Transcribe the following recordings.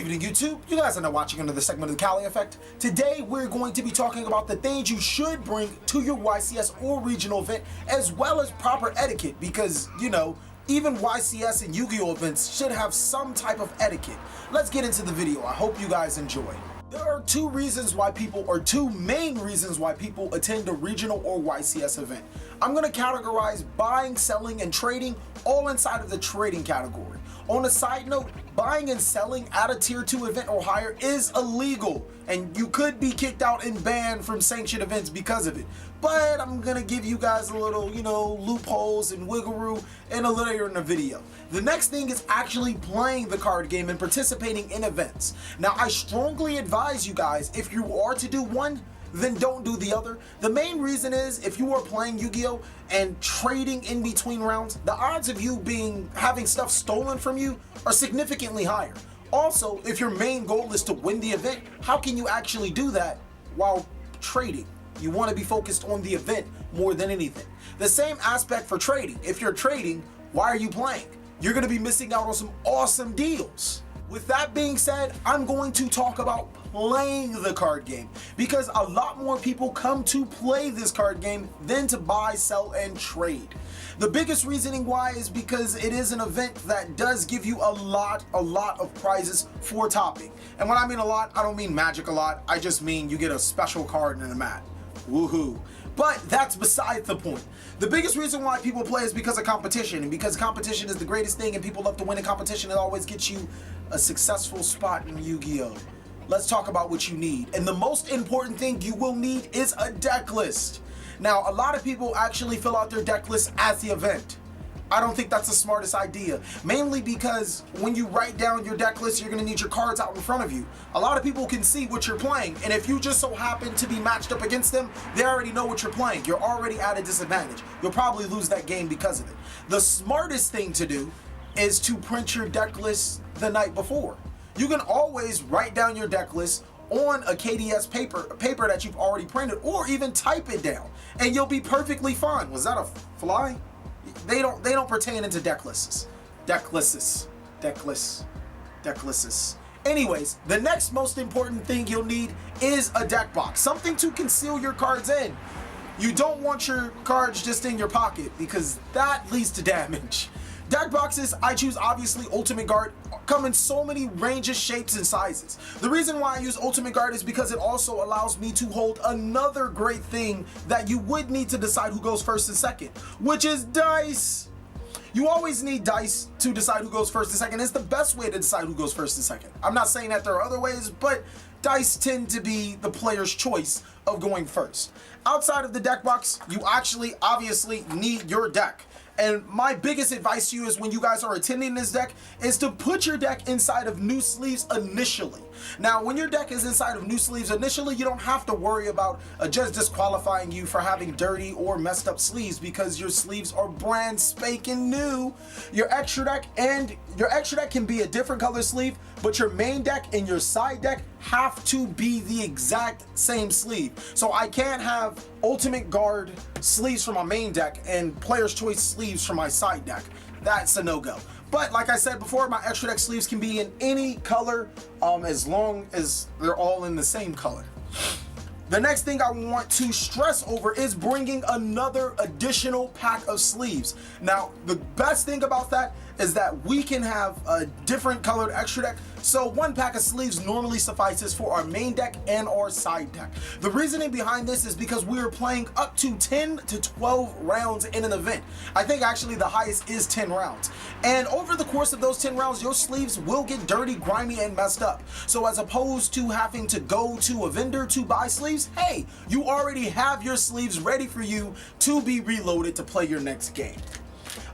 evening, YouTube. You guys are now watching another segment of the Cali Effect. Today, we're going to be talking about the things you should bring to your YCS or regional event, as well as proper etiquette, because, you know, even YCS and Yu-Gi-Oh events should have some type of etiquette. Let's get into the video. I hope you guys enjoy. There are two main reasons why people attend a regional or YCS event. I'm going to categorize buying, selling, and trading all inside of the trading category. On a side note, buying and selling at a tier 2 event or higher is illegal, and you could be kicked out and banned from sanctioned events because of it. But I'm gonna give you guys a little, loopholes and wiggle room in a later in the video. The next thing is actually playing the card game and participating in events. Now, I strongly advise you guys, if you are to do one, then don't do the other. The main reason is, if you are playing Yu-Gi-Oh and trading in between rounds, the odds of you having stuff stolen from you are significantly higher. Also, if your main goal is to win the event, how can you actually do that while trading? You want to be focused on the event more than anything. The same aspect for trading. If you're trading, why are you playing? You're going to be missing out on some awesome deals. With that being said, I'm going to talk about playing the card game, because a lot more people come to play this card game than to buy, sell, and trade. The biggest reasoning why is because it is an event that does give you a lot of prizes for topping. And when I mean a lot, I don't mean magic a lot. I just mean you get a special card in a mat. Woohoo. But that's beside the point. The biggest reason why people play is because of competition, and because competition is the greatest thing and people love to win in competition. It always gets you a successful spot in Yu-Gi-Oh. Let's talk about what you need. And the most important thing you will need is a deck list. Now, a lot of people actually fill out their deck list at the event. I don't think that's the smartest idea, mainly because when you write down your deck list, you're going to need your cards out in front of you. A lot of people can see what you're playing, and if you just so happen to be matched up against them, they already know what you're playing. You're already at a disadvantage. You'll probably lose that game because of it. The smartest thing to do is to print your deck list the night before. You can always write down your deck list on a KDS paper that you've already printed, or even type it down, and you'll be perfectly fine. Was that a fly? They don't pertain into deck lists. Anyways, the next most important thing you'll need is a deck box, something to conceal your cards in. You don't want your cards just in your pocket, because that leads to damage. Deck boxes, I choose obviously Ultimate Guard, come in so many ranges, shapes, and sizes. The reason why I use Ultimate Guard is because it also allows me to hold another great thing that you would need to decide who goes first and second, which is dice. You always need dice to decide who goes first and second. It's the best way to decide who goes first and second. I'm not saying that there are other ways, but dice tend to be the player's choice of going first. Outside of the deck box, you actually obviously need your deck. And my biggest advice to you is, when you guys are attending this deck, is to put your deck inside of new sleeves initially. Now, when your deck is inside of new sleeves initially, you don't have to worry about a judge disqualifying you for having dirty or messed up sleeves, because your sleeves are brand spanking new. Your extra deck can be a different color sleeve, but your main deck and your side deck have to be the exact same sleeve. So I can't have Ultimate Guard sleeves for my main deck and Player's Choice sleeves for my side deck. That's a no-go. But like I said before, my extra deck sleeves can be in any color, as long as they're all in the same color. The next thing I want to stress over is bringing another additional pack of sleeves. Now, the best thing about that is that we can have a different colored extra deck, so one pack of sleeves normally suffices for our main deck and our side deck. The reasoning behind this is because we are playing up to 10 to 12 rounds in an event. I think actually the highest is 10 rounds. And over the course of those 10 rounds, your sleeves will get dirty, grimy, and messed up. So as opposed to having to go to a vendor to buy sleeves, hey, you already have your sleeves ready for you to be reloaded to play your next game.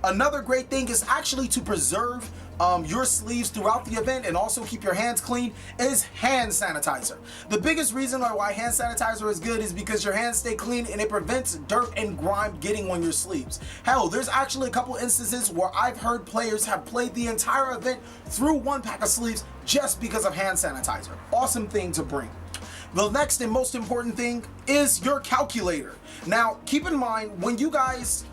Another great thing is actually to preserve your sleeves throughout the event and also keep your hands clean is hand sanitizer. The biggest reason why hand sanitizer is good is because your hands stay clean and it prevents dirt and grime getting on your sleeves. Hell, there's actually a couple instances where I've heard players have played the entire event through one pack of sleeves just because of hand sanitizer. Awesome thing to bring. The next and most important thing is your calculator. Now, keep in mind, when you guys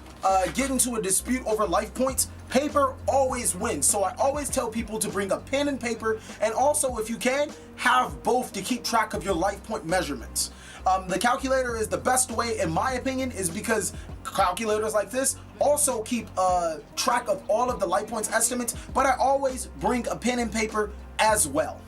get into a dispute over life points, Paper always wins, so I always tell people to bring a pen and paper, and also, if you can, have both to keep track of your life point measurements. The calculator is the best way, in my opinion, is because calculators like this also keep track of all of the life points estimates, but I always bring a pen and paper as well.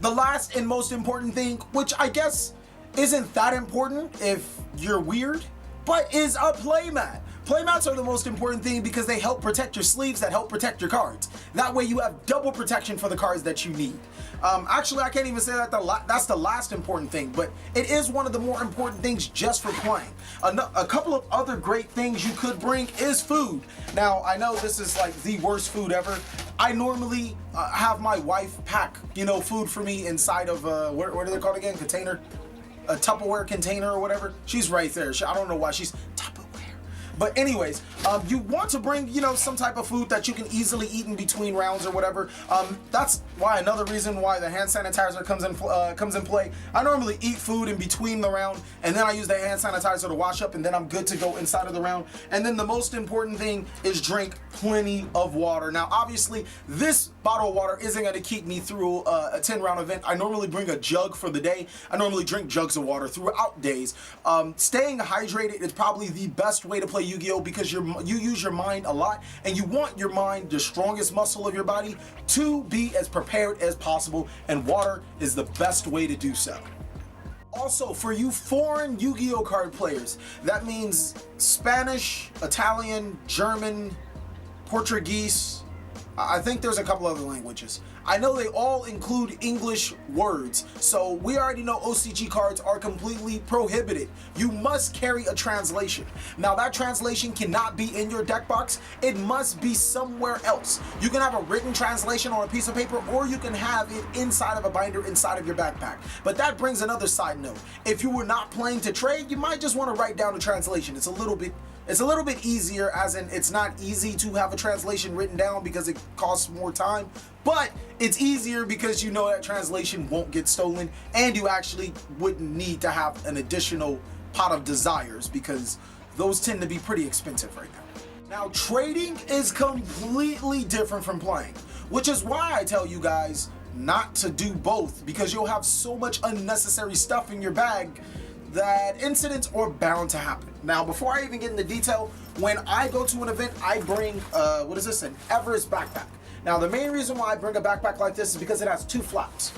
The last and most important thing, which I guess isn't that important if you're weird, but is a playmat. Playmats are the most important thing because they help protect your sleeves, that help protect your cards. That way you have double protection for the cards that you need. Actually, I can't even say that that's the last important thing, but it is one of the more important things just for playing. A couple of other great things you could bring is food. Now, I know this is like the worst food ever. I normally have my wife pack, food for me inside of, what are they called again? Container? A Tupperware container or whatever. She's right there. I don't know why she's Tupperware. But anyways, you want to bring, some type of food that you can easily eat in between rounds or whatever. That's why another reason why the hand sanitizer comes in play. I normally eat food in between the round, and then I use the hand sanitizer to wash up, and then I'm good to go inside of the round. And then the most important thing is drink plenty of water. Now, obviously, this bottle of water isn't going to keep me through a 10-round event. I normally bring a jug for the day. I normally drink jugs of water throughout days. Staying hydrated is probably the best way to play Yu-Gi-Oh! Because you use your mind a lot, and you want your mind, the strongest muscle of your body, to be as prepared as possible, and water is the best way to do so. Also, for you foreign Yu-Gi-Oh! Card players, that means Spanish, Italian, German, Portuguese, I think there's a couple other languages. I know they all include English words, so we already know OCG cards are completely prohibited. You must carry a translation. Now, that translation cannot be in your deck box. It must be somewhere else. You can have a written translation on a piece of paper, or you can have it inside of a binder inside of your backpack. But that brings another side note. If you were not playing to trade, you might just want to write down a translation. It's a little bit easier, as in it's not easy to have a translation written down because it costs more time, but it's easier because you know that translation won't get stolen, and you actually wouldn't need to have an additional pot of desires because those tend to be pretty expensive right now. Now, trading is completely different from playing, which is why I tell you guys not to do both, because you'll have so much unnecessary stuff in your bag that incidents are bound to happen. Now, before I even get into detail, when I go to an event, I bring, an Everest backpack. Now, the main reason why I bring a backpack like this is because it has two flaps.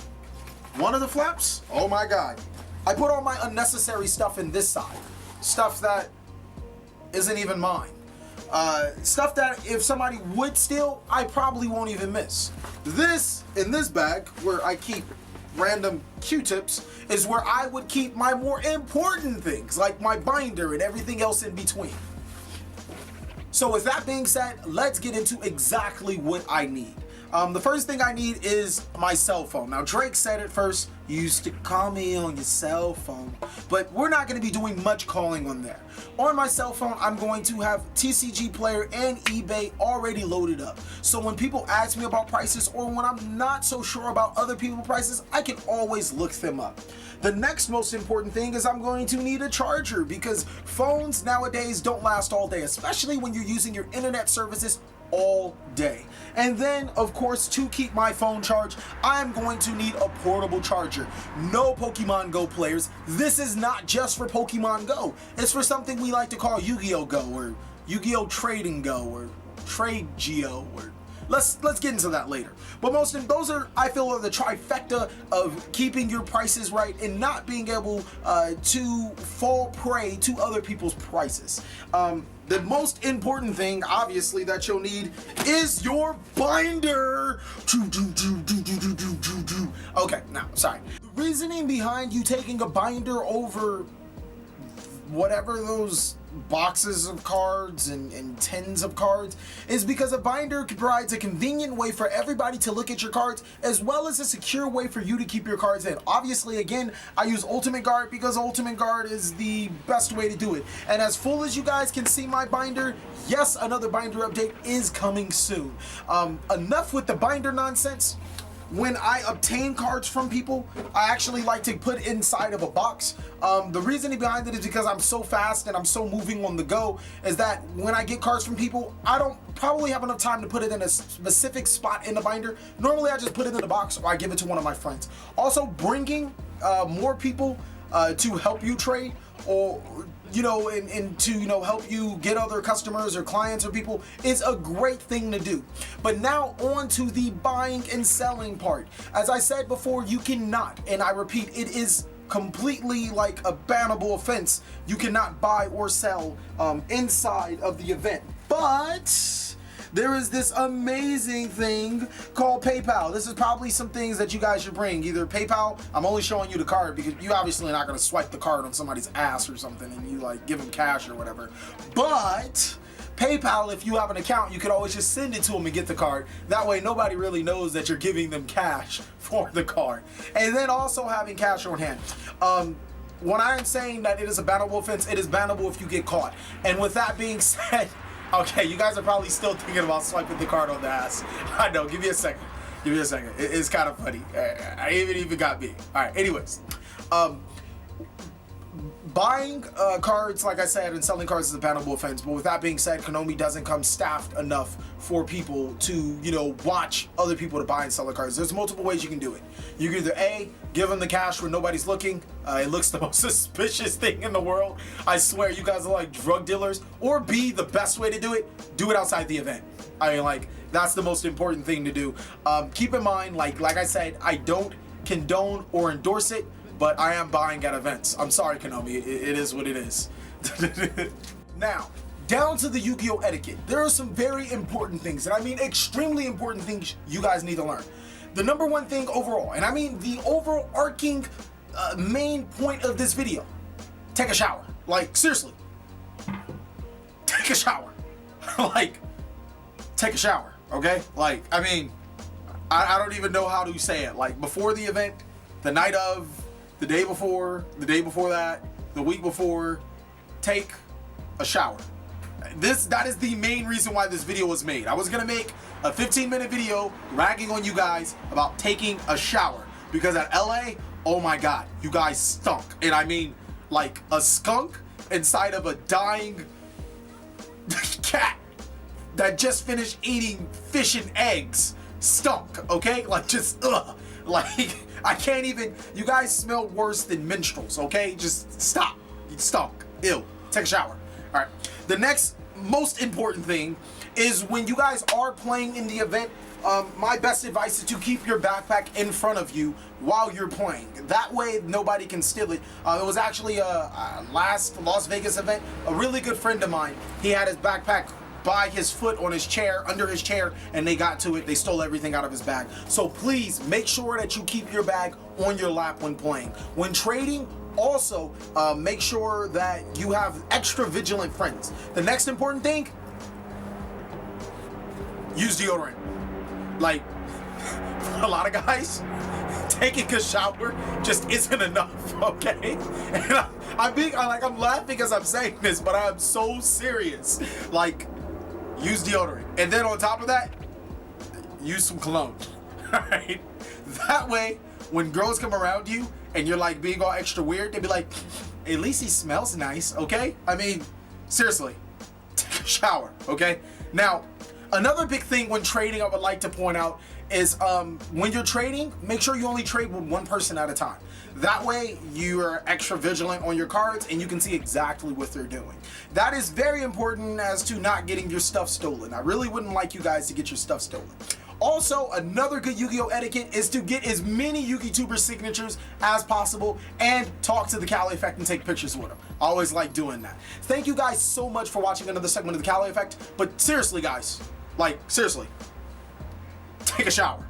One of the flaps, oh my God, I put all my unnecessary stuff in this side. Stuff that isn't even mine. Stuff that if somebody would steal, I probably won't even miss. This, in this bag, where I keep random Q-tips, is where I would keep my more important things, like my binder and everything else in between. So with that being said, let's get into exactly what I need. The first thing I need is my cell phone. Now, Drake said it first, you used to call me on your cell phone, but we're not going to be doing much calling on there. On my cell phone, I'm going to have TCG Player and eBay already loaded up. So when people ask me about prices, or when I'm not so sure about other people's prices, I can always look them up. The next most important thing is I'm going to need a charger, because phones nowadays don't last all day, especially when you're using your internet services all day. And then, of course, to keep my phone charged, I'm going to need a portable charger. No Pokemon Go players, this is not just for Pokemon Go. It's for something we like to call Yu-Gi-Oh! Go, or Yu-Gi-Oh! Trading Go, or Trade Geo, or let's get into that later. But those are, I feel, are the trifecta of keeping your prices right and not being able to fall prey to other people's prices. The most important thing, obviously, that you'll need is your binder. Okay, now, sorry. The reasoning behind you taking a binder over whatever those boxes of cards and tins of cards is because a binder provides a convenient way for everybody to look at your cards, as well as a secure way for you to keep your cards in. Obviously, again, I use Ultimate Guard because Ultimate Guard is the best way to do it. And as full as you guys can see my binder, yes, another binder update is coming soon. Enough with the binder nonsense. when I obtain cards from people, I actually like to put inside of a box. The reasoning behind it is because I'm so fast and I'm so moving on the go, is that when I get cards from people, I don't probably have enough time to put it in a specific spot in the binder. Normally I just put it in the box or I give it to one of my friends. Also, bringing more people to help you trade, or and to help you get other customers or clients or people, is a great thing to do. But now on to the buying and selling part. As I said before, you cannot, and I repeat, it is completely like a bannable offense. You cannot buy or sell inside of the event. But there is this amazing thing called PayPal. This is probably some things that you guys should bring. Either PayPal, I'm only showing you the card because you obviously are not gonna swipe the card on somebody's ass or something and you like give them cash or whatever. But PayPal, if you have an account, you could always just send it to them and get the card. That way nobody really knows that you're giving them cash for the card. And then also having cash on hand. When I am saying that it is a bannable offense, it is bannable if you get caught. And with that being said, okay, you guys are probably still thinking about swiping the card on the ass. I know, give me a second. Give me a second. It's kind of funny. I even got me. All right, anyways. Buying cards, like I said, and selling cards is a bannable offense. But with that being said, Konami doesn't come staffed enough for people to, watch other people to buy and sell the cards. There's multiple ways you can do it. You can either A, give them the cash when nobody's looking. It looks the most suspicious thing in the world. I swear, you guys are like drug dealers. Or B, the best way to do it outside the event. I mean, like, that's the most important thing to do. Keep in mind, like I said, I don't condone or endorse it, but I am buying at events. I'm sorry, Konami. It is what it is. Now, down to the Yu-Gi-Oh! Etiquette. There are some very important things, and I mean extremely important things you guys need to learn. The number one thing overall, and I mean the overarching main point of this video, take a shower. Like, seriously. Take a shower. Like, take a shower, okay? Like, I mean, I don't even know how to say it. Like, before the event, the night of, the day before that, the week before, take a shower. That is the main reason why this video was made. I was gonna make a 15-minute video ragging on you guys about taking a shower, because at LA, oh my god, you guys stunk. And I mean, like a skunk inside of a dying cat that just finished eating fish and eggs stunk, okay? Like, just ugh. Like, I can't even, you guys smell worse than minstrels, okay? Just stop. You stunk. Ew. Take a shower. All right. The next most important thing is when you guys are playing in the event, my best advice is to keep your backpack in front of you while you're playing. That way nobody can steal it. It was actually a last Las Vegas event. A really good friend of mine, he had his backpack by his foot on his chair, under his chair, and they got to it. They stole everything out of his bag. So please make sure that you keep your bag on your lap when playing. When trading, also make sure that you have extra vigilant friends. The next important thing, use deodorant. Like, for a lot of guys, taking a shower just isn't enough, okay? And I'm laughing as I'm saying this, but I am so serious. Like, use deodorant. And then on top of that, use some cologne. Alright? That way, when girls come around you and you're like being all extra weird, they'd be like, at least he smells nice, okay? I mean, seriously, take a shower, okay? Now, another big thing when trading I would like to point out is when you're trading, make sure you only trade with one person at a time. That way you are extra vigilant on your cards and you can see exactly what they're doing. That is very important as to not getting your stuff stolen. I really wouldn't like you guys to get your stuff stolen. Also, another good Yu-Gi-Oh! Etiquette is to get as many Yu-Gi-Tuber signatures as possible and talk to the Cali Effect and take pictures with them. I always like doing that. Thank you guys so much for watching another segment of the Cali Effect. But seriously, guys, like, seriously, take a shower.